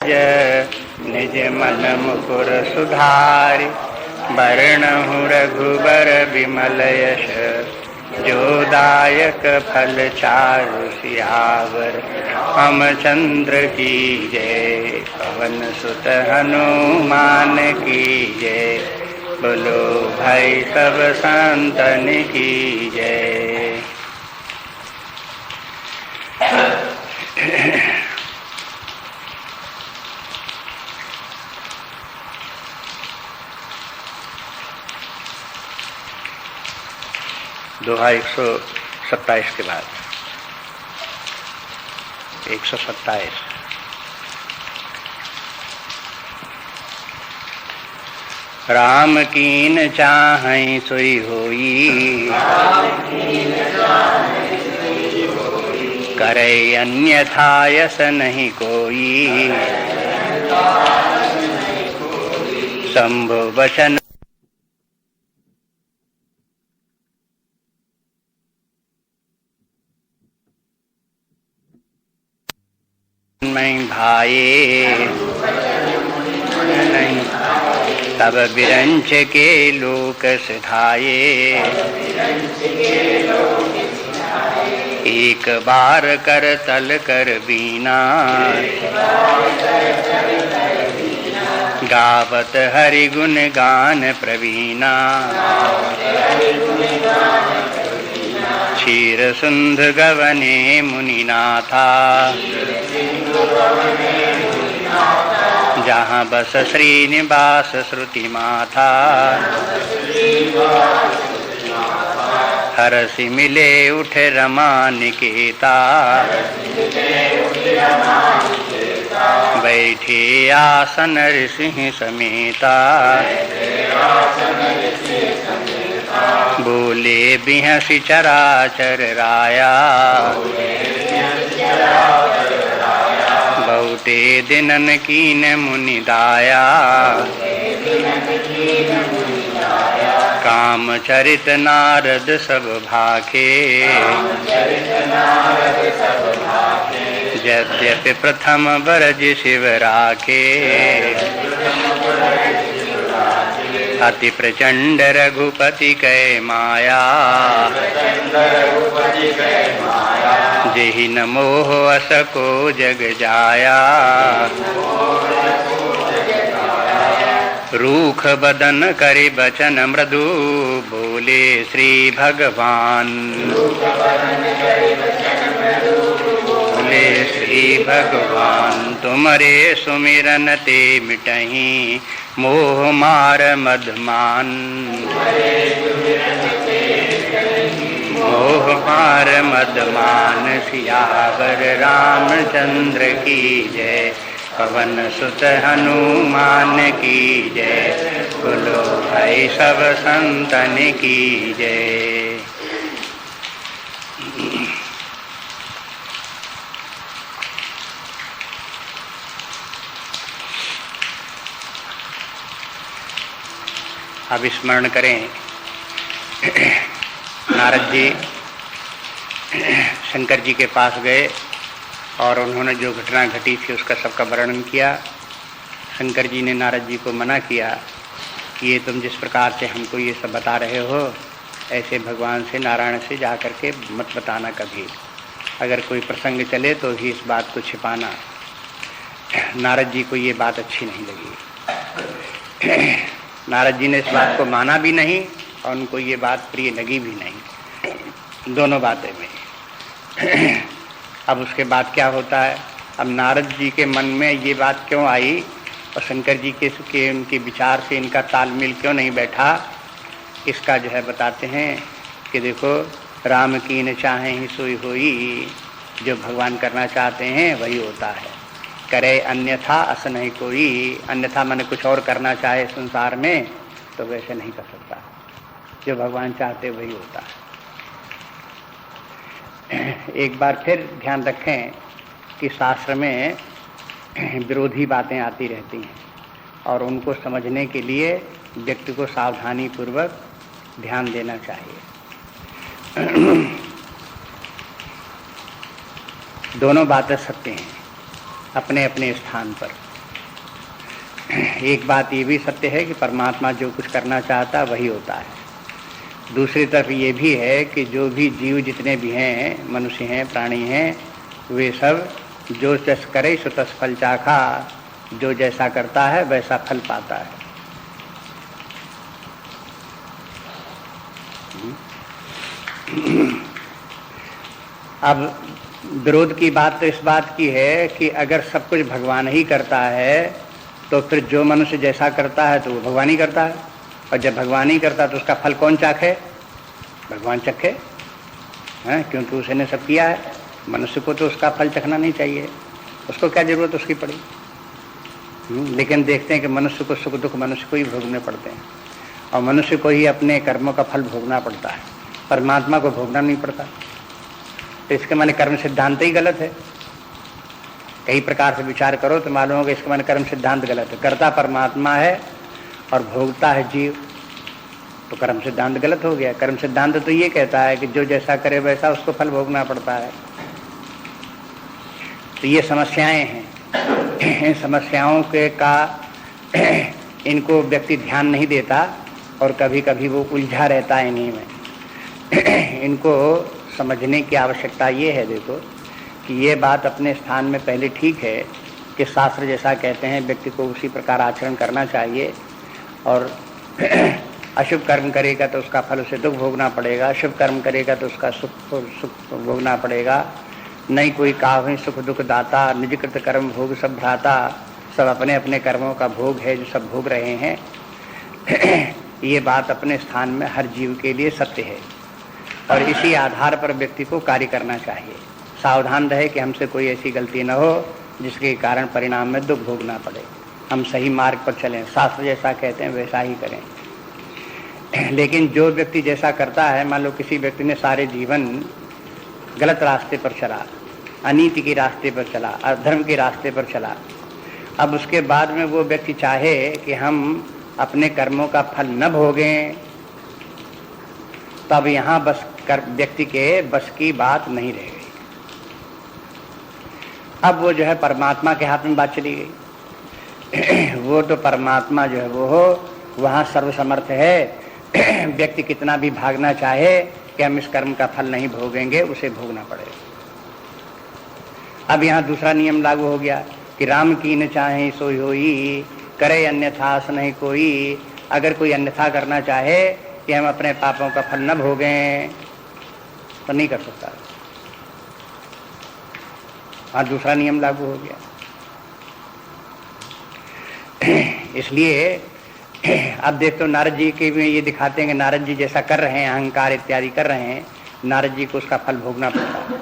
निज मन मुकुर सुधारि बरनहु रघुबर बिमल यश जोदायक फल चारु सियावर रामचंद्र की जय। पवन सुत हनुमान की जय। बोलो भाई सब संतन की जय। दोहा 127 के बाद 127। राम कीन चाहै सोई होई, करे अन्यथा यस नहीं कोई। शंभु वचन में भाए, नहीं तब बिरंच के लोक सिधाए। एक बार कर तल कर बीना, गावत हरि गुण गान प्रवीणा। क्षीर सुंद गवने मुनिनाथा, जहाँ बस श्रीनिवास श्रुति माथा। हरसि मिले उठ रमा निकेता, बैठे आसन ऋषि समेता। बोले बिहसि चराचर राया, बहुते दिनन कीन मुनि दाया। काम चरित नारद सब भाखे, यद्यपि प्रथम बरज शिव राखे। अति प्रचंड रघुपति कै माया, जेहि न मोह अस को जग जाया। रूख बदन करि बचन मृदु, बोले श्री भगवान। बोले श्री भगवान, तुमरे सुमिरन ते मिटहि मोह मार मदमान। मोह मार मदमान, सियावर रामचंद्र की जय। पवन सुत हनुमान की जय। बोलो भाई सब संतन की जय। अब स्मरण करें, नारद जी शंकर जी के पास गए और उन्होंने जो घटना घटी थी उसका सबका वर्णन किया। शंकर जी ने नारद जी को मना किया कि ये तुम जिस प्रकार से हमको ये सब बता रहे हो, ऐसे भगवान से नारायण से जा कर के मत बताना कभी। अगर कोई प्रसंग चले तो ही इस बात को छिपाना। नारद जी को ये बात अच्छी नहीं लगी। नारद जी ने इस बात को माना भी नहीं और उनको ये बात प्रिय लगी भी नहीं, दोनों बातें में। अब उसके बाद क्या होता है, अब नारद जी के मन में ये बात क्यों आई और शंकर जी के उनके विचार से इनका तालमेल क्यों नहीं बैठा, इसका जो है बताते हैं कि देखो, राम कीन चाहे ही सोई होई। जो भगवान करना चाहते हैं वही होता है। करे अन्यथा अस नहीं कोई। अन्यथा मैंने कुछ और करना चाहे संसार में तो वैसे नहीं कर सकता। जो भगवान चाहते वही होता है। एक बार फिर ध्यान रखें कि शास्त्र में विरोधी बातें आती रहती हैं और उनको समझने के लिए व्यक्ति को सावधानी पूर्वक ध्यान देना चाहिए। दोनों बातें सत्य हैं अपने अपने स्थान पर। एक बात ये भी सत्य है कि परमात्मा जो कुछ करना चाहता वही होता है। दूसरी तरफ ये भी है कि जो भी जीव जितने भी हैं, मनुष्य हैं, प्राणी हैं, वे सब जो जस करे सो तस फल चाखा, जो जैसा करता है वैसा फल पाता है। अब विरोध की बात तो इस बात की है कि अगर सब कुछ भगवान ही करता है तो फिर जो मनुष्य जैसा करता है तो वो भगवान ही करता है, और जब भगवान ही करता है तो उसका फल कौन चाखे? भगवान चखे हैं, क्योंकि उसने सब किया है। मनुष्य को तो उसका फल चखना नहीं चाहिए, उसको क्या जरूरत उसकी पड़ी। लेकिन देखते हैं कि मनुष्य को सुख दुख मनुष्य को ही भोगने पड़ते हैं, और मनुष्य को ही अपने कर्मों का फल भोगना पड़ता है, परमात्मा को भोगना नहीं पड़ता। तो इसके माने कर्म सिद्धांत ही गलत है। कई प्रकार से विचार करो तो मालूम होगा इसके माने कर्म सिद्धांत गलत है। कर्ता परमात्मा है और भोगता है जीव, तो कर्म सिद्धांत गलत हो गया। कर्म सिद्धांत तो ये कहता है कि जो जैसा करे वैसा उसको फल भोगना पड़ता है। तो ये समस्याएं हैं, इन समस्याओं के का इनको व्यक्ति ध्यान नहीं देता और कभी कभी वो उलझा रहता है इन्हीं में। इनको समझने की आवश्यकता ये है, देखो कि ये बात अपने स्थान में पहले ठीक है कि शास्त्र जैसा कहते हैं व्यक्ति को उसी प्रकार आचरण करना चाहिए, और अशुभ कर्म करेगा तो उसका फल उसे दुख भोगना पड़ेगा, शुभ कर्म करेगा तो उसका सुख भोगना पड़ेगा। नहीं कोई काहुं सुख दुख दाता, निजकृत कर्म भोग सब भ्राता, सब अपने अपने कर्मों का भोग है जो सब भोग रहे हैं। ये बात अपने स्थान में हर जीव के लिए सत्य है, और इसी आधार पर व्यक्ति को कार्य करना चाहिए। सावधान रहे कि हमसे कोई ऐसी गलती न हो जिसके कारण परिणाम में दुख भोगना पड़े। हम सही मार्ग पर चलें, शास्त्र जैसा कहते हैं वैसा ही करें। लेकिन जो व्यक्ति जैसा करता है, मान लो किसी व्यक्ति ने सारे जीवन गलत रास्ते पर चला, अनीति के रास्ते पर चला, अधर्म के रास्ते पर चला, अब उसके बाद में वो व्यक्ति चाहे कि हम अपने कर्मों का फल न भोगें, तब यहाँ बस व्यक्ति के बस की बात नहीं रह गई। अब वो जो है परमात्मा के हाथ में बात चली गई। वो तो परमात्मा जो है वो हो वहाँ सर्वसमर्थ है। व्यक्ति कितना भी भागना चाहे कि हम इस कर्म का फल नहीं भोगेंगे, उसे भोगना पड़ेगा। अब यहाँ दूसरा नियम लागू हो गया कि राम की न चाहे सोई होई, करे अन्यथा अस नहीं कोई। अगर कोई अन्यथा करना चाहे कि हम अपने पापों का फल न भोगें तो नहीं कर सकता। हाँ, दूसरा नियम लागू हो गया। इसलिए अब देख तो नारद जी के भी ये दिखाते हैं कि नारद जी जैसा कर रहे हैं, अहंकार इत्यादि कर रहे हैं, नारद जी को उसका फल भोगना पड़ता है।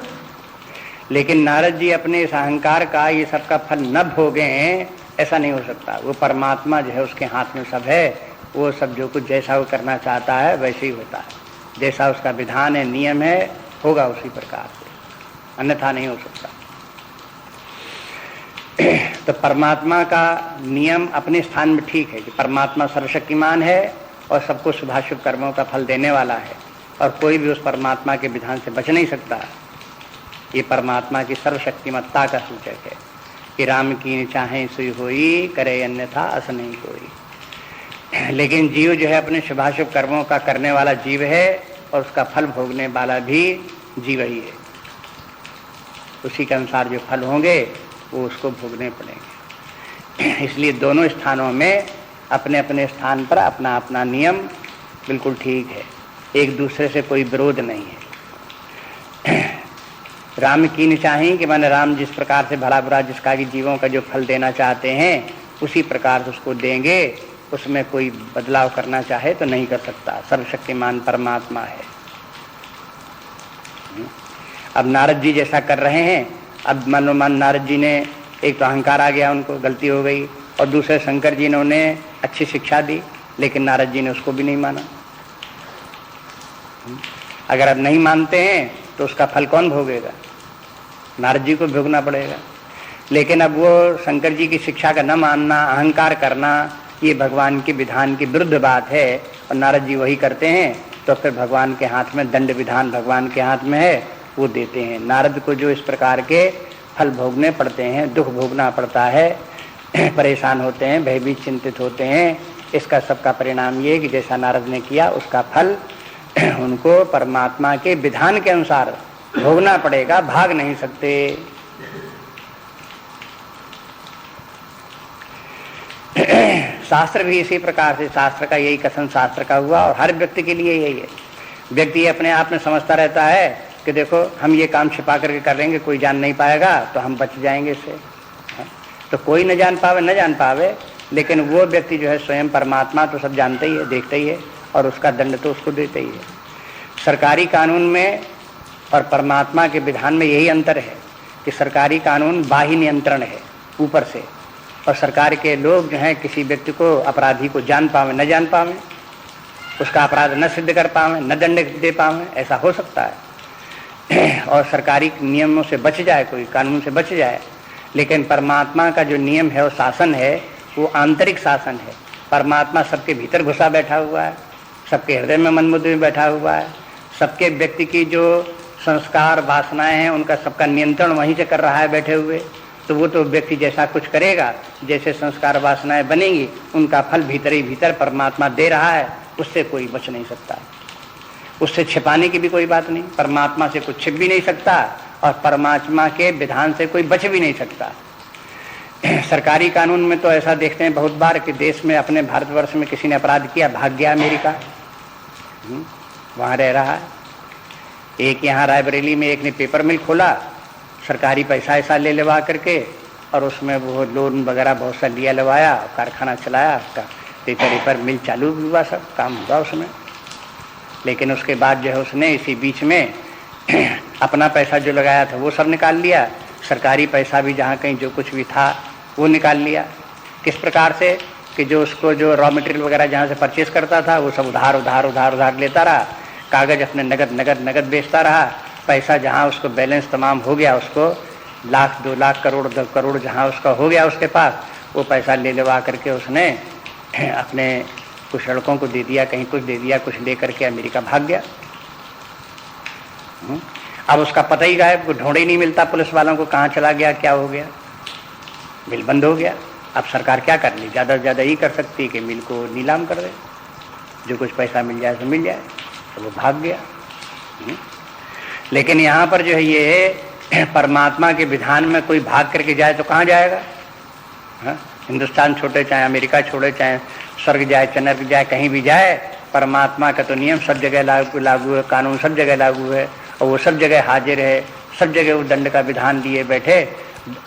लेकिन नारद जी अपने इस अहंकार का ये सब का फल न भोगें, ऐसा नहीं हो सकता। वो परमात्मा जो है उसके हाथ में सब है, वो सब जो कुछ जैसा वो करना चाहता है वैसे ही होता है। जैसा उसका विधान है, नियम है, होगा उसी प्रकार से, अन्यथा नहीं हो सकता। तो परमात्मा का नियम अपने स्थान में ठीक है कि परमात्मा सर्वशक्तिमान है और सबको शुभाशुभ कर्मों का फल देने वाला है, और कोई भी उस परमात्मा के विधान से बच नहीं सकता। ये परमात्मा की सर्वशक्तिमत्ता का सूचक है कि राम की चाहे सोई होई, करे अन्यथा अस नहीं कोई। लेकिन जीव जो है अपने शुभाशुभ कर्मों का करने वाला जीव है, और उसका फल भोगने वाला भी जीव ही है। उसी के अनुसार जो फल होंगे वो उसको भोगने पड़ेंगे। इसलिए दोनों स्थानों में अपने अपने स्थान पर अपना अपना नियम बिल्कुल ठीक है, एक दूसरे से कोई विरोध नहीं है। राम की न चाहें कि माने राम जिस प्रकार से भला बुरा जिसका भी जीवों का जो फल देना चाहते हैं उसी प्रकार से उसको देंगे, उसमें कोई बदलाव करना चाहे तो नहीं कर सकता। सर्वशक्तिमान परमात्मा है। अब नारद जी जैसा कर रहे हैं, अब मान नारद जी ने एक तो अहंकार आ गया, उनको गलती हो गई, और दूसरे शंकर जी ने उन्हें अच्छी शिक्षा दी, लेकिन नारद जी ने उसको भी नहीं माना। अगर अब नहीं मानते हैं तो उसका फल कौन भोगेगा? नारद जी को भोगना पड़ेगा। लेकिन अब वो शंकर जी की शिक्षा का न मानना, अहंकार करना, ये भगवान के विधान की विरुद्ध बात है, और नारद जी वही करते हैं, तो फिर भगवान के हाथ में दंड विधान भगवान के हाथ में है, वो देते हैं। नारद को जो इस प्रकार के फल भोगने पड़ते हैं, दुख भोगना पड़ता है, परेशान होते हैं, भयभीत चिंतित होते हैं। इसका सबका परिणाम ये कि जैसा नारद ने किया उसका फल उनको परमात्मा के विधान के अनुसार भोगना पड़ेगा, भाग नहीं सकते। शास्त्र भी इसी प्रकार से, शास्त्र का यही कथन शास्त्र का हुआ और हर व्यक्ति के लिए यही है। व्यक्ति अपने आप में समझता रहता है कि देखो हम ये काम छिपा करके कर लेंगे, कोई जान नहीं पाएगा तो हम बच जाएंगे इससे। तो कोई न जान पावे, लेकिन वो व्यक्ति जो है स्वयं परमात्मा तो सब जानते ही है, देखते ही है और उसका दंड तो उसको देते ही है। सरकारी कानून में और परमात्मा के विधान में यही अंतर है कि सरकारी कानून बाह्य नियंत्रण है ऊपर से, और सरकार के लोग जो हैं किसी व्यक्ति को, अपराधी को जान पावे न जान पावे, उसका अपराध न सिद्ध कर पावे, न दंड दे पावे, ऐसा हो सकता है और सरकारी नियमों से बच जाए, कोई कानून से बच जाए। लेकिन परमात्मा का जो नियम है, वो शासन है, वो आंतरिक शासन है। परमात्मा सबके भीतर घुसा बैठा हुआ है, सबके हृदय में मन बुद्धि में बैठा हुआ है, सबके व्यक्ति की जो संस्कार वासनाएं हैं उनका सबका नियंत्रण वहीं से कर रहा है बैठे हुए। तो वो तो व्यक्ति जैसा कुछ करेगा, जैसे संस्कार वासनाएं बनेंगी, उनका फल भीतर ही भीतर परमात्मा दे रहा है, उससे कोई बच नहीं सकता। उससे छिपाने की भी कोई बात नहीं, परमात्मा से कुछ छिप भी नहीं सकता और परमात्मा के विधान से कोई बच भी नहीं सकता। सरकारी कानून में तो ऐसा देखते हैं बहुत बार कि देश में, अपने भारतवर्ष में किसी ने अपराध किया, भाग गया अमेरिका, वहाँ रह रहा है। एक यहाँ रायबरेली में एक ने पेपर मिल खोला, सरकारी पैसा ऐसा ले लेवा करके, और उसमें वो लोन वगैरह बहुत सा लिया लवाया, कारखाना चलाया, उसका पेपर मिल चालू भी हुआ, सब काम हुआ उसमें। लेकिन उसके बाद जो है उसने इसी बीच में अपना पैसा जो लगाया था वो सब निकाल लिया, सरकारी पैसा भी जहाँ कहीं जो कुछ भी था वो निकाल लिया। किस प्रकार से कि जो उसको जो रॉ मटेरियल वगैरह जहाँ से परचेज करता था वो सब उधार उधार उधार उधार लेता रहा, कागज अपने नगद नगद नगद बेचता रहा। पैसा जहाँ उसको बैलेंस तमाम हो गया, उसको लाख 2 लाख करोड़ 10 करोड़ जहाँ उसका हो गया उसके पास, वो पैसा ले लेवा करके उसने अपने कुछ लड़कों को दे दिया, कहीं कुछ दे दिया, कुछ ले करके अमेरिका भाग गया। अब उसका पता ही गायब, ढूंढे ही नहीं मिलता पुलिस वालों को, कहाँ चला गया, क्या हो गया, मिल बंद हो गया। अब सरकार क्या कर ली, ज़्यादा से ज़्यादा यही कर सकती है कि मिल को नीलाम कर दे, जो कुछ पैसा मिल जाए तो मिल जाए, तो वो भाग गया। लेकिन यहाँ पर जो है ये परमात्मा के विधान में कोई भाग करके जाए तो कहाँ जाएगा? हिंदुस्तान छोड़े, चाहे अमेरिका छोड़े, चाहे स्वर्ग जाए, चाहे नर्क जाए, कहीं भी जाए, परमात्मा का तो नियम सब जगह लागू है, कानून सब जगह लागू है, और वो सब जगह हाजिर है, सब जगह वो दंड का विधान लिए बैठे,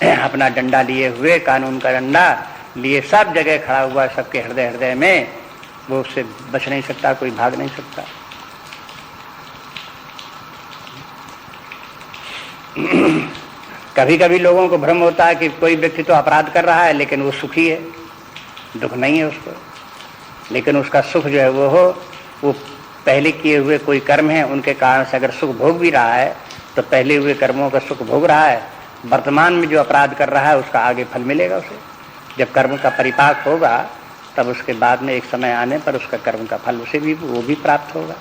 अपना डंडा लिए हुए, कानून का डंडा लिए सब जगह खड़ा हुआ, सबके हृदय हृदय में, वो उससे बच नहीं सकता, कोई भाग नहीं सकता। कभी कभी लोगों को भ्रम होता है कि कोई व्यक्ति तो अपराध कर रहा है लेकिन वो सुखी है, दुख नहीं है उसको, लेकिन उसका सुख जो है वो पहले किए हुए कोई कर्म है, उनके कारण से अगर सुख भोग भी रहा है तो पहले हुए कर्मों का सुख भोग रहा है। वर्तमान में जो अपराध कर रहा है उसका आगे फल मिलेगा उसे, जब कर्म का परिपाक होगा तब उसके बाद में एक समय आने पर उसका कर्म का फल उसे भी वो भी प्राप्त होगा।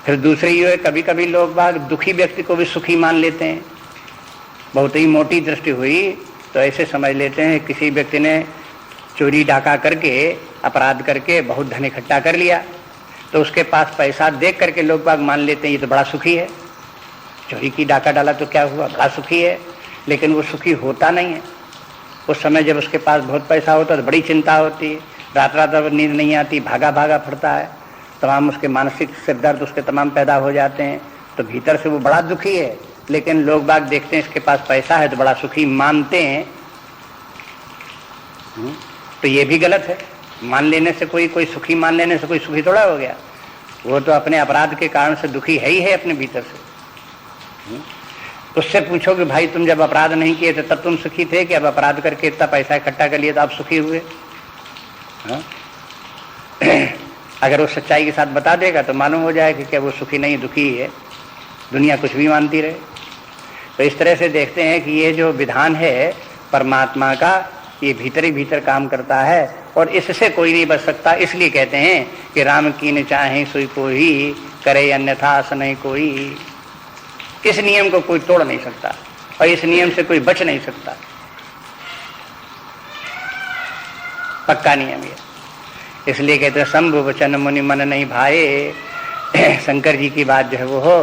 फिर दूसरी ये, कभी कभी लोग बाग दुखी व्यक्ति को भी सुखी मान लेते हैं। बहुत ही मोटी दृष्टि हुई तो ऐसे समझ लेते हैं किसी व्यक्ति ने चोरी डाका करके, अपराध करके बहुत धन इकट्ठा कर लिया, तो उसके पास पैसा देख करके लोग बाग मान लेते हैं ये तो बड़ा सुखी है, चोरी की डाका डाला तो क्या हुआ, बड़ा सुखी है। लेकिन वो सुखी होता नहीं है। उस समय जब उसके पास बहुत पैसा होता है तो बड़ी चिंता होती है, रात रात भर नींद नहीं आती, भागा भागा फिरता है, तमाम उसके मानसिक सिर दर्द उसके तमाम पैदा हो जाते हैं, तो भीतर से वो बड़ा दुखी है। लेकिन लोग बाग देखते हैं इसके पास पैसा है तो बड़ा सुखी मानते हैं, तो ये भी गलत है। मान लेने से कोई सुखी मान लेने से कोई सुखी थोड़ा हो गया, वो तो अपने अपराध के कारण से दुखी है ही है अपने भीतर से। उससे पूछो कि भाई तुम जब अपराध नहीं किए थे तब तुम सुखी थे कि अब अपराध करके इतना पैसा इकट्ठा कर लिए तो आप सुखी हुए? अगर वो सच्चाई के साथ बता देगा तो मालूम हो जाएगा कि क्या वो सुखी नहीं दुखी है, दुनिया कुछ भी मानती रहे। तो इस तरह से देखते हैं कि ये जो विधान है परमात्मा का, ये भीतर ही भीतर काम करता है और इससे कोई नहीं बच सकता। इसलिए कहते हैं कि राम कीन चाहे सोई कोई, करे अन्यथा आस नहीं कोई। इस नियम को कोई तोड़ नहीं सकता और इस नियम से कोई बच नहीं सकता। पक्का नियम ये। इसलिए कहते हैं शंभु वचन मुनि मन नहीं भाए। शंकर जी की बात जो है वो हो।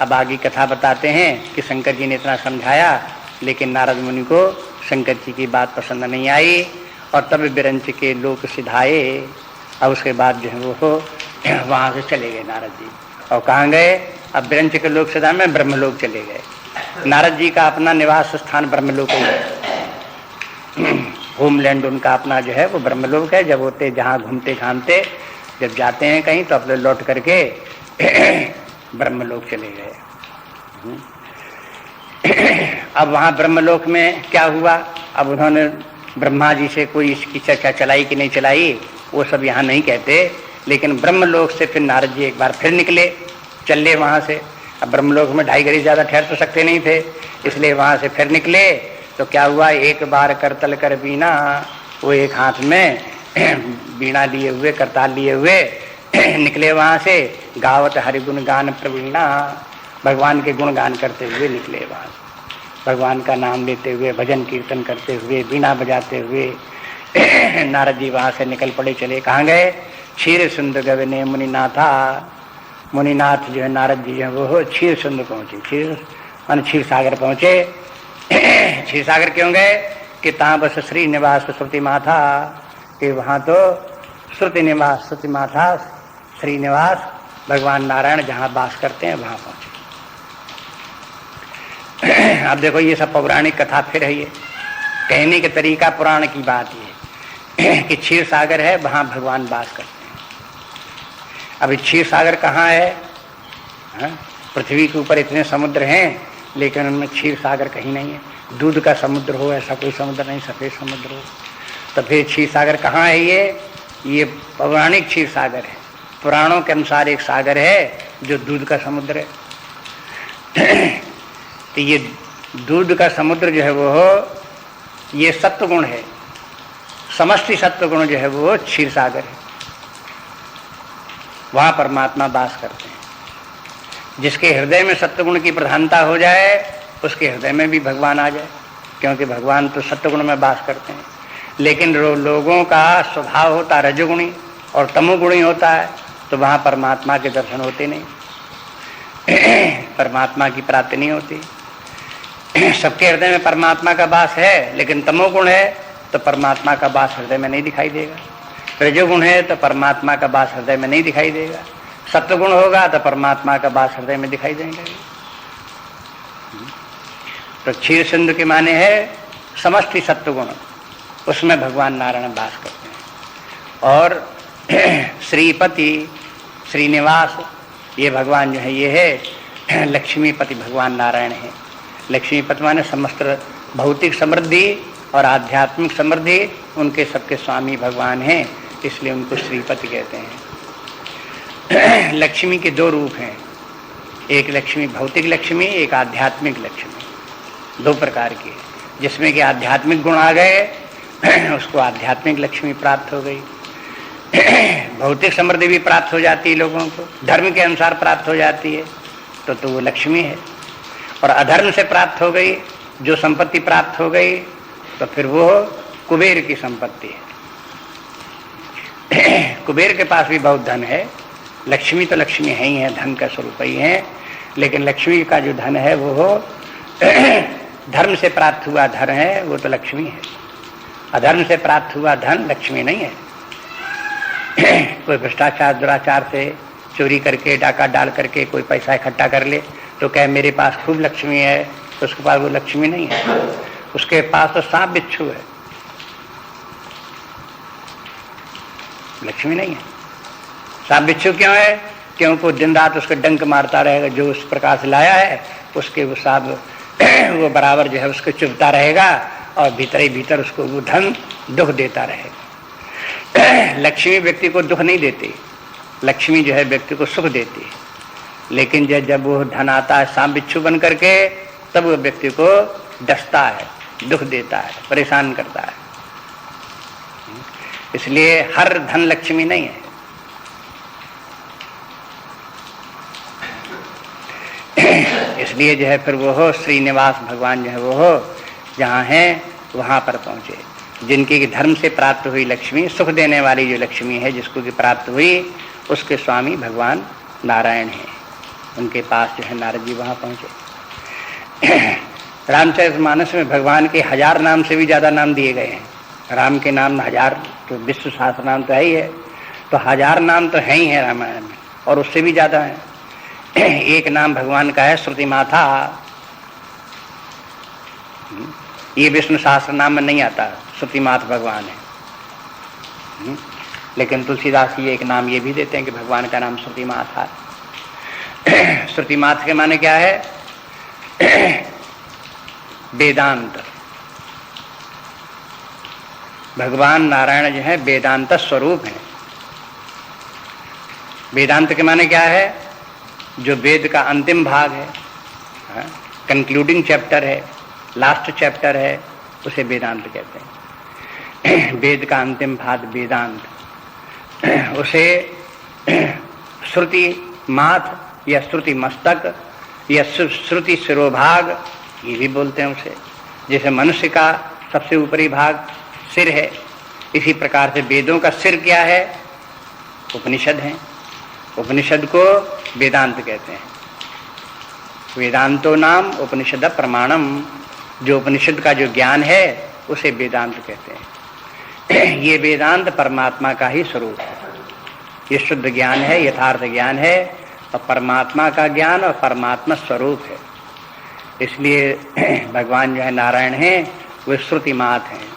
अब आगे कथा बताते हैं कि शंकर जी ने इतना समझाया, लेकिन नारद मुनि को शंकर जी की बात पसंद नहीं आई और तब विरंच के लोक सिधाए। अब उसके बाद जो है वो हो वहाँ से चले गए नारद जी। और कहाँ गए? अब विरंच के लोक सिधाए में ब्रह्मलोक चले गए। नारद जी का अपना निवास स्थान ब्रह्मलोक है। होमलैंड उनका अपना जो है वो ब्रह्मलोक है। जब होते जहाँ घूमते घामते जब जाते हैं कहीं तो अपने लौट करके ब्रह्मलोक चले गए। अब वहाँ ब्रह्मलोक में क्या हुआ? अब उन्होंने ब्रह्मा जी से कोई इसकी चर्चा चलाई कि नहीं चलाई वो सब यहाँ नहीं कहते, लेकिन ब्रह्मलोक से फिर नारद जी एक बार फिर निकले, चले वहाँ से। अब ब्रह्मलोक में 2.5 घड़ी ज़्यादा ठहर तो सकते नहीं थे, इसलिए वहाँ से फिर निकले। तो क्या हुआ? एक बार करतल कर बीना, वो एक हाथ में बीणा लिए हुए, करताल लिए हुए निकले वहाँ से। गावत हरि गुण गान प्रवीणा, भगवान के गुण गान करते हुए निकले वहाँ से, भगवान का नाम लेते हुए, भजन कीर्तन करते हुए, बीणा बजाते हुए नारद जी वहाँ से निकल पड़े। चले कहाँ गए? क्षीर सुंदर गवने मुनिनाथा। मुनिनाथ जो है नारद जी है वो क्षीर सुंदर पहुँचे। क्षीर सागर पहुँचे। क्षीर सागर क्यों गए? कि तहाँ बस श्री निवास श्रुति माथा, कि वहाँ तो श्रुति निवास, श्रुति माथा, श्री निवास भगवान नारायण जहाँ वास करते हैं वहाँ पहुँचे। अब देखो ये सब पौराणिक कथा फिर है। ये कहने के तरीका पुराण की बात ये कि क्षीर सागर है, वहाँ भगवान वास करते हैं। अभी क्षीर सागर कहाँ है? पृथ्वी के ऊपर इतने समुद्र हैं, लेकिन उनमें क्षीर सागर कहीं नहीं है। दूध का समुद्र हो ऐसा कोई समुद्र नहीं, सफेद समुद्र हो। तो फिर क्षीर सागर कहाँ है? ये पौराणिक क्षीर सागर है। पुराणों के अनुसार एक सागर है जो दूध का समुद्र है। तो ये दूध का समुद्र जो है वो ये सत्वगुण है, समष्टि सत्वगुण जो है वो क्षीर सागर है। वहाँ परमात्मा वास करते हैं। जिसके हृदय में सत्वगुण की प्रधानता हो जाए उसके हृदय में भी भगवान आ जाए, क्योंकि भगवान तो सत्वगुण में वास करते हैं। लेकिन लोगों का स्वभाव होता रजोगुणी और तमोगुणी होता है, तो वहाँ परमात्मा के दर्शन होते नहीं, परमात्मा की प्राप्ति नहीं होती। सबके हृदय में परमात्मा का वास है, लेकिन तमोगुण है तो परमात्मा का वास हृदय में नहीं दिखाई देगा। रजोगुण है तो परमात्मा का वास हृदय में नहीं दिखाई देगा। सत्वगुण होगा तो परमात्मा का वास हृदय में दिखाई देगा। तो क्षीर सिंधु के माने है समष्टि सत्वगुण, उसमें भगवान नारायण वास करते हैं। और श्रीपति, श्रीनिवास, ये भगवान जो है ये है लक्ष्मीपति भगवान नारायण है। लक्ष्मीपति माने समस्त भौतिक समृद्धि और आध्यात्मिक समृद्धि उनके सबके स्वामी भगवान हैं, इसलिए उनको श्रीपति कहते हैं। लक्ष्मी के 2 रूप हैं, एक लक्ष्मी भौतिक लक्ष्मी, एक आध्यात्मिक लक्ष्मी, 2 प्रकार की। जिसमें कि आध्यात्मिक गुण आ गए उसको आध्यात्मिक लक्ष्मी प्राप्त हो गई। भौतिक समृद्धि भी प्राप्त हो जाती है लोगों को, धर्म के अनुसार प्राप्त हो जाती है तो वो लक्ष्मी है। और अधर्म से प्राप्त हो गई, जो संपत्ति प्राप्त हो गई तो फिर वो कुबेर की संपत्ति है। कुबेर के पास भी बहुत धन है। लक्ष्मी तो लक्ष्मी है ही है, धन का स्वरूप ही है, लेकिन लक्ष्मी का जो धन है वो धर्म से प्राप्त हुआ धन है, वो तो लक्ष्मी है। अधर्म से प्राप्त हुआ धन लक्ष्मी नहीं है। कोई भ्रष्टाचार दुराचार से चोरी करके डाका डाल करके कोई पैसा इकट्ठा कर ले तो कहे मेरे पास खूब लक्ष्मी है, तो उसके पास वो लक्ष्मी नहीं है, उसके पास तो सांप बिच्छू है, लक्ष्मी नहीं है। सांप बिच्छू क्यों है? क्योंकि दिन रात उसको डंक मारता रहेगा, जो उस प्रकार से लाया है उसके वो सांप वो बराबर जो है उसको चुभता रहेगा और भीतर ही भीतर उसको वो धन दुख देता रहेगा। लक्ष्मी व्यक्ति को दुख नहीं देती, लक्ष्मी जो है व्यक्ति को सुख देती है। लेकिन जब वो धन आता है सांप बिच्छू बन करके, तब वो व्यक्ति को डसता है, दुख देता है, परेशान करता है। इसलिए हर धन लक्ष्मी नहीं है। इसलिए जो है फिर वो हो श्रीनिवास भगवान जो है वो हो जहाँ है वहाँ पर पहुँचे। जिनकी कि धर्म से प्राप्त हुई लक्ष्मी, सुख देने वाली जो लक्ष्मी है जिसको कि प्राप्त हुई, उसके स्वामी भगवान नारायण हैं। उनके पास जो है नारद जी वहाँ पहुँचे। रामचरितमानस में भगवान के 1000 नाम से भी ज़्यादा नाम दिए गए हैं। राम के नाम 1000, तो विश्व सहस्त्र नाम तो है ही है, तो 1000 नाम तो है ही है रामायण में, और उससे भी ज़्यादा है। एक नाम भगवान का है श्रुति माता, ये विष्णु सहस्त्र नाम में नहीं आता, श्रुति माता भगवान है। लेकिन तुलसीदास जी एक नाम ये भी देते हैं कि भगवान का नाम श्रुति माता है। श्रुति माता के माने क्या है? वेदांत। भगवान नारायण जो है वेदांत स्वरूप है। वेदांत के माने क्या है? जो वेद का अंतिम भाग है, कंक्लूडिंग चैप्टर है, लास्ट चैप्टर है, उसे वेदांत कहते हैं। वेद का अंतिम भाग वेदांत, उसे श्रुति माथ या श्रुति मस्तक या श्रुति शिरोभाग ये भी बोलते हैं उसे। जैसे मनुष्य का सबसे ऊपरी भाग सिर है, इसी प्रकार से वेदों का सिर क्या है? उपनिषद है। उपनिषद को वेदांत कहते हैं। वेदांतो नाम उपनिषद प्रमाणम, जो उपनिषद का जो ज्ञान है उसे वेदांत कहते हैं। ये वेदांत परमात्मा का ही स्वरूप है। ये शुद्ध ज्ञान है, यथार्थ ज्ञान है, और परमात्मा का ज्ञान और परमात्मा स्वरूप है। इसलिए भगवान जो है नारायण हैं, वे श्रुति मात हैं।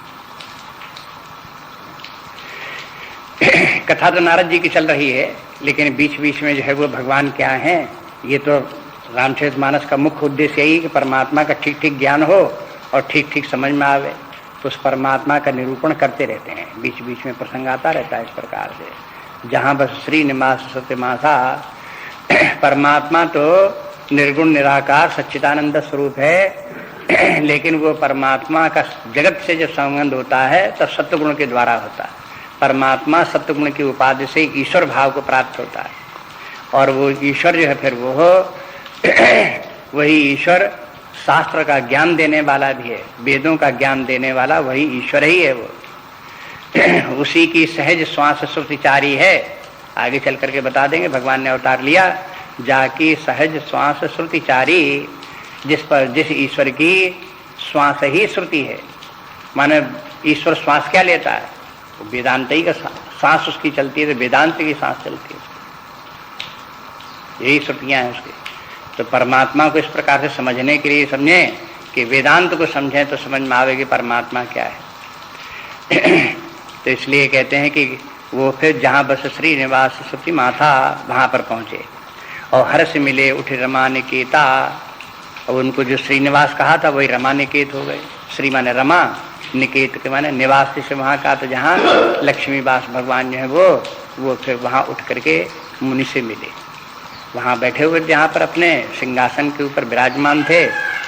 कथा तो नारद जी की चल रही है, लेकिन बीच बीच में जो है वो भगवान क्या हैं, ये तो रामचरितमानस का मुख्य उद्देश्य यही कि परमात्मा का ठीक ठीक ज्ञान हो और ठीक ठीक समझ में आवे, तो उस परमात्मा का निरूपण करते रहते हैं। बीच बीच में प्रसंग आता रहता है इस प्रकार से। जहाँ बस श्रीनिवास सत्यमासा, परमात्मा तो निर्गुण निराकार सच्चिदानंद स्वरूप है, लेकिन वो परमात्मा का जगत से जब संबंध होता है तब सत्वगुण के द्वारा होता है। परमात्मा सत्वगुण की उपाधि से ईश्वर भाव को प्राप्त होता है, और वो ईश्वर जो है फिर वो वही ईश्वर शास्त्र का ज्ञान देने वाला भी है, वेदों का ज्ञान देने वाला वही ईश्वर ही है। वो उसी की सहज श्वास श्रुतिचारी है। आगे चल करके बता देंगे, भगवान ने अवतार लिया जाकी सहज श्वास श्रुतिचारी, जिस ईश्वर की श्वास ही श्रुति है। माने ईश्वर श्वास क्या लेता है? वेदांत ही का सांस उसकी चलती है, तो वेदांत की सांस चलती है, यही श्रुतियां हैं उसकी। तो परमात्मा को इस प्रकार से समझने के लिए समझें कि वेदांत को समझें तो समझ में आवे कि परमात्मा क्या है। तो इसलिए कहते हैं कि वो फिर जहाँ बस श्रीनिवास श्रुति माथा, वहाँ पर पहुँचे और हर्ष मिले उठ रमा निकेता। और उनको जो श्रीनिवास कहा था वही रमा निकेत हो गए। श्री माने रमा, निकेत के माने निवास से वहाँ का, तो जहाँ लक्ष्मीवास भगवान जो है वो फिर वहाँ उठ करके मुनि से मिले। वहाँ बैठे हुए जहाँ पर अपने सिंहासन के ऊपर विराजमान थे,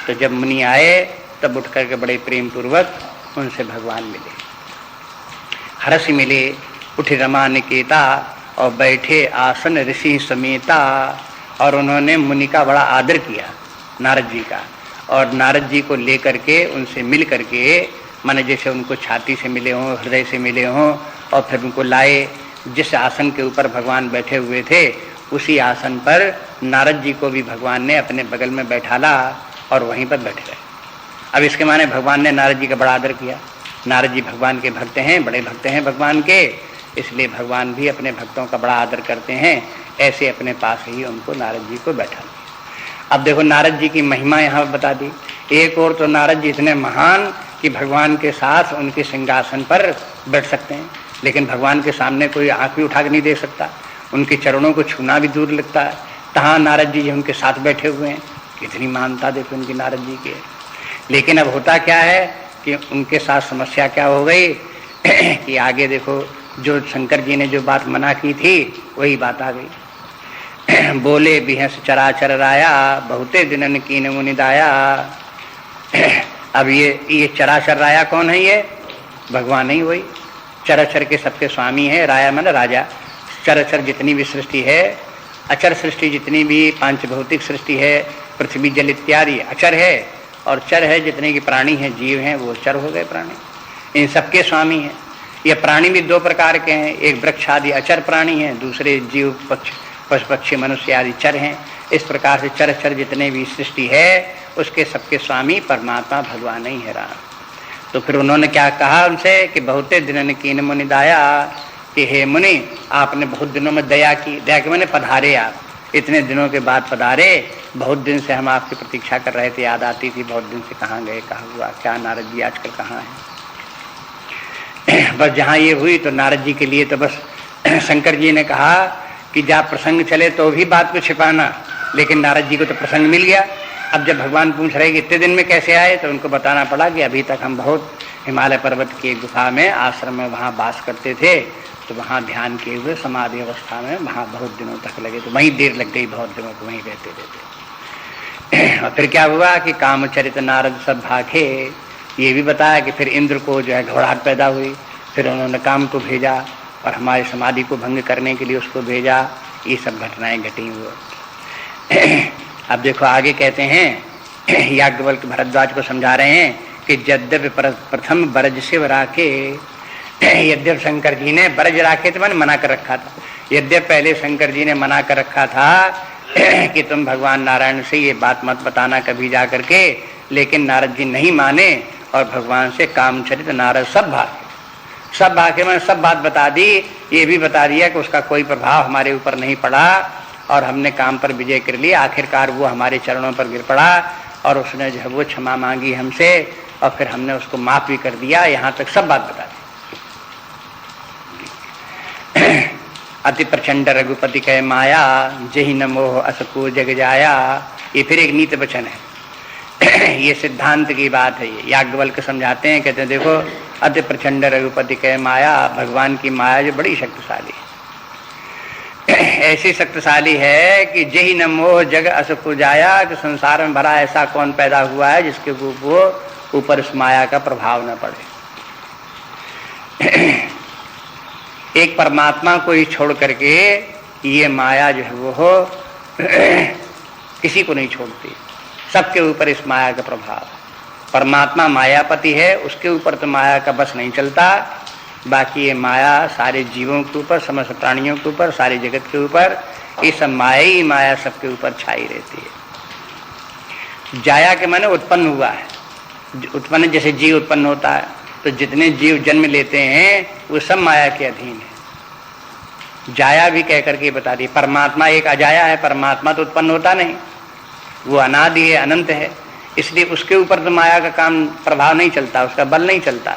तो जब मुनि आए तब उठ करके बड़े प्रेम पूर्वक उनसे भगवान मिले। हर्ष मिले उठ रमा निकेता, और बैठे आसन ऋषि समेता। और उन्होंने मुनि का बड़ा आदर किया, नारद जी का, और नारद जी को लेकर के उनसे मिल करके, माने जैसे उनको छाती से मिले हों, हृदय से मिले हों, और फिर उनको लाए। जिस आसन के ऊपर भगवान बैठे हुए थे उसी आसन पर नारद जी को भी भगवान ने अपने बगल में बैठाला और वहीं पर बैठे रहे। अब इसके माने भगवान ने नारद जी का बड़ा आदर किया। नारद जी भगवान के भक्त हैं, बड़े भक्त हैं भगवान के, इसलिए भगवान भी अपने भक्तों का बड़ा आदर करते हैं। ऐसे अपने पास ही उनको नारद जी को बैठा दिया। अब देखो नारद जी की महिमा यहाँ बता दी। एक और तो नारद जी इतने महान कि भगवान के साथ उनके सिंहासन पर बैठ सकते हैं, लेकिन भगवान के सामने कोई आँख भी उठा के नहीं देख सकता। उनके चरणों को छूना भी दूर लगता है। तहाँ नारद जी उनके साथ बैठे हुए हैं। कितनी मानता देखो उनकी नारद जी के। लेकिन अब होता क्या है कि उनके साथ समस्या क्या हो गई कि आगे देखो जो शंकर जी ने जो बात मना की थी वही बात आ गई। बोले बिहस चराचर राया, बहुते दिनन कीन मुनि दाया। अब ये चराचर राया कौन है? ये भगवान ही वही चराचर के सबके स्वामी है। राया मतलब राजा। चराचर जितनी भी सृष्टि है, अचर सृष्टि जितनी भी पांच भौतिक सृष्टि है, पृथ्वी जल इत्यादि अचर है, और चर है जितने की प्राणी हैं, जीव हैं, वो चर हो गए प्राणी। इन सबके स्वामी हैं। ये प्राणी भी दो प्रकार के हैं, एक वृक्ष आदि अचर प्राणी हैं, दूसरे जीव पशु पक्षी मनुष्य आदि चर हैं। इस प्रकार से चर चर जितने भी सृष्टि है उसके सबके स्वामी परमात्मा भगवान ही है राम। तो फिर उन्होंने क्या कहा उनसे कि बहुते दिनन कीन मुनि दाया, कि हे मुनि आपने बहुत दिनों में दया की। दया के मैंने पधारे, आप इतने दिनों के बाद पधारे, बहुत दिन से हम आपकी प्रतीक्षा कर रहे थे, याद आती थी बहुत दिन से कहाँ गए, कहाँ हुआ क्या, नारद जी आजकल कहाँ हैं। बस जहाँ ये हुई तो नारद जी के लिए तो बस शंकर जी ने कहा कि जहाँ प्रसंग चले तो भी बात को छिपाना, लेकिन नारद जी को तो प्रसंग मिल गया। अब जब भगवान पूछ रहे कि इतने दिन में कैसे आए, तो उनको बताना पड़ा कि अभी तक हम बहुत हिमालय पर्वत की गुफा में आश्रम में वहाँ वास करते थे, तो वहाँ ध्यान किए हुए समाधि अवस्था में वहाँ बहुत दिनों तक लगे, तो वहीं देर लग गई, बहुत दिनों को वहीं रहते रहते। और फिर क्या हुआ कि कामचरित नारद सब भाखे, ये भी बताया कि फिर इंद्र को जो है घबराहट पैदा हुई, फिर उन्होंने काम को भेजा और हमारी समाधि को भंग करने के लिए उसको भेजा। ये सब घटनाएं घटी हुई। अब देखो आगे कहते हैं, याज्ञवल्क्य भरद्वाज को समझा रहे हैं कि यद्यपि प्रथम ब्रज से राखे, यद्यप शंकर जी ने ब्रज राखे तो मैंने मना कर रखा था, यद्यप पहले शंकर जी ने मना कर रखा था कि तुम भगवान नारायण से ये बात मत बताना कभी जा करके, लेकिन नारद जी नहीं माने और भगवान से कामचरित नारद सब भागे मैंने सब बात बता दी। ये भी बता दिया कि उसका कोई प्रभाव हमारे ऊपर नहीं पड़ा और हमने काम पर विजय कर लिया। आखिरकार वो हमारे चरणों पर गिर पड़ा और उसने जो है वो क्षमा मांगी हमसे और फिर हमने उसको माफ भी कर दिया। यहाँ तक सब बात बता दी। अति प्रचंड रघुपति कह माया, जही न मोह असको जग जाया। ये फिर एक नीति वचन है। ये सिद्धांत की बात है। ये याज्ञवल्क्य समझाते हैं, कहते हैं देखो अति प्रचंड रघुपति कह माया, भगवान की माया जो बड़ी शक्तिशाली है, ऐसी शक्तिशाली है कि जही न मोह जग असको जाया, कि संसार में भरा ऐसा कौन पैदा हुआ है जिसके वो ऊपर इस माया का प्रभाव न पड़े। एक परमात्मा को ही छोड़ करके ये माया जो है वो किसी को नहीं छोड़ती, सबके ऊपर इस माया का प्रभाव। परमात्मा मायापति है, उसके ऊपर तो माया का बस नहीं चलता, बाकी ये माया सारे जीवों के ऊपर, समस्त प्राणियों के ऊपर, सारे जगत के ऊपर, ये सब माया ही माया सबके ऊपर छाई रहती है। जाया के माने उत्पन्न हुआ है, उत्पन्न जैसे जीव उत्पन्न होता है तो जितने जीव जन्म लेते हैं वो सब माया के अधीन है। जाया भी कह करके बता दी। परमात्मा एक अजाया है, परमात्मा तो उत्पन्न होता नहीं, वो अनादि है, अनंत है, इसलिए उसके ऊपर तो माया का काम प्रभाव नहीं चलता, उसका बल नहीं चलता।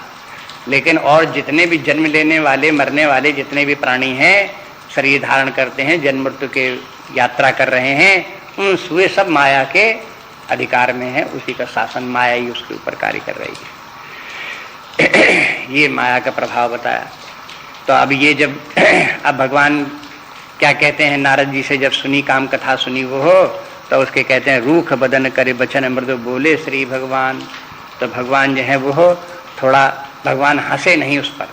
लेकिन और जितने भी जन्म लेने वाले मरने वाले जितने भी प्राणी हैं, शरीर धारण करते हैं, जन्म मृत्यु के यात्रा कर रहे हैं, उन वे सब माया के अधिकार में है, उसी का शासन माया ही उसके ऊपर कार्य कर रही है। ये माया का प्रभाव बताया। तो अब ये जब अब भगवान क्या कहते हैं, नारद जी से जब सुनी काम कथा सुनी वो हो, तो उसके कहते हैं रूख बदन करे बचन मृदु बोले श्री भगवान। तो भगवान जो है वो थोड़ा भगवान हंसे नहीं उस पर,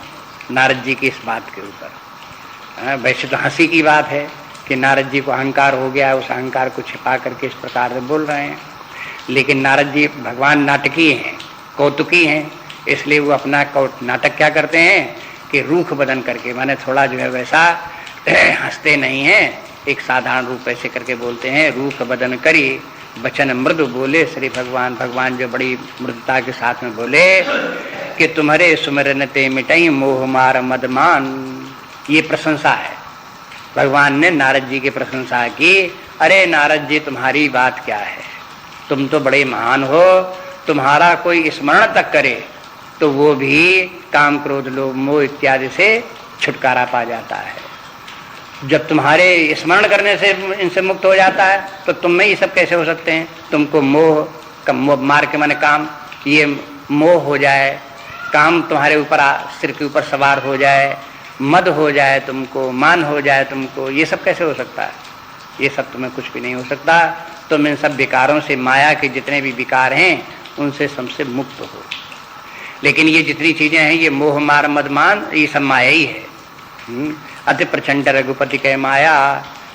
नारद जी की इस बात के ऊपर। वैसे तो हंसी की बात है कि नारद जी को अहंकार हो गया, उस अहंकार को छिपा करके इस प्रकार से बोल रहे हैं, लेकिन नारद जी भगवान नाटकीय हैं, कौतुकी हैं, इसलिए वो अपना नाटक क्या करते हैं कि रूख बदन करके, माने थोड़ा जो है वैसा हंसते नहीं हैं, एक साधारण रूप ऐसे करके बोलते हैं। रूख बदन करी बचन मृदु बोले श्री भगवान। भगवान जो बड़ी मृदुता के साथ में बोले कि तुम्हारे सुमिरन ते मिटाई मोह मार मदमान। ये प्रशंसा है, भगवान ने नारद जी की प्रशंसा की। अरे नारद जी तुम्हारी बात क्या है, तुम तो बड़े महान हो, तुम्हारा कोई स्मरण तक करे तो वो भी काम क्रोध लोभ मोह इत्यादि से छुटकारा पा जाता है। जब तुम्हारे स्मरण करने से इनसे मुक्त हो जाता है तो तुम में ये सब कैसे हो सकते हैं। तुमको मोह का मार के माने काम, ये मोह हो जाए, काम तुम्हारे ऊपर सिर के ऊपर सवार हो जाए, मद हो जाए तुमको, मान हो जाए तुमको, ये सब कैसे हो सकता है। ये सब तुम्हें कुछ भी नहीं हो सकता। तुम इन सब विकारों से, माया के जितने भी विकार हैं उनसे सबसे मुक्त हो। लेकिन ये जितनी चीजें हैं, ये मोह मार मद मान, ये सब माया ही है। अति प्रचंड रघुपति कह माया।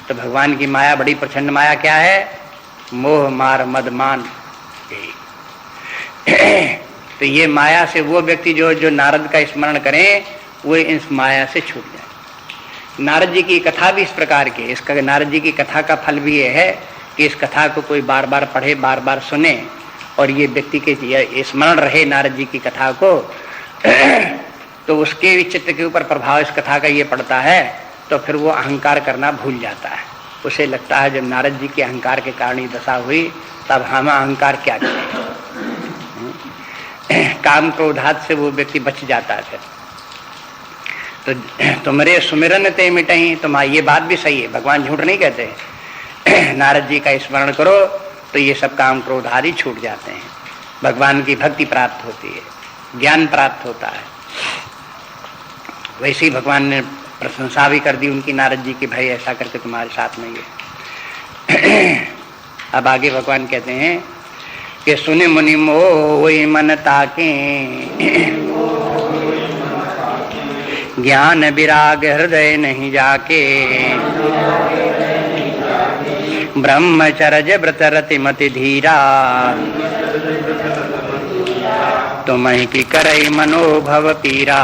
तो भगवान की माया बड़ी प्रचंड माया क्या है, मोह मार मद मान। तो ये माया से वो व्यक्ति जो नारद का स्मरण करें वो इस माया से छूट जाए। नारद जी की कथा भी इस प्रकार की, इसका नारद जी की कथा का फल भी ये है कि इस कथा को कोई बार बार पढ़े, बार बार सुने और ये व्यक्ति के स्मरण रहे नारद जी की कथा को तो उसके भी चित्त के ऊपर प्रभाव इस कथा का ये पड़ता है, तो फिर वो अहंकार करना भूल जाता है। उसे लगता है जब नारद जी के अहंकार के कारण ये दशा हुई तब हम अहंकार क्या करें। काम क्रोधात से वो व्यक्ति बच जाता है। तो तुम्हारे सुमिरन ते मिटही, तुम्हारी ये बात भी सही है, भगवान झूठ नहीं कहते। नारद जी का स्मरण करो तो ये सब काम क्रोध आदि छूट जाते हैं, भगवान की भक्ति प्राप्त होती है, ज्ञान प्राप्त होता है। वैसे ही भगवान ने प्रशंसा भी कर दी उनकी नारद जी की, भाई ऐसा करके तुम्हारे साथ में ये। अब आगे भगवान कहते हैं कि सुनि मुनि मोहि मन ताके, ज्ञान विराग हृदय नहीं जाके, ब्रह्मचर्य व्रत रति मति धीरा, तुमहि की करई मनोभव पीरा।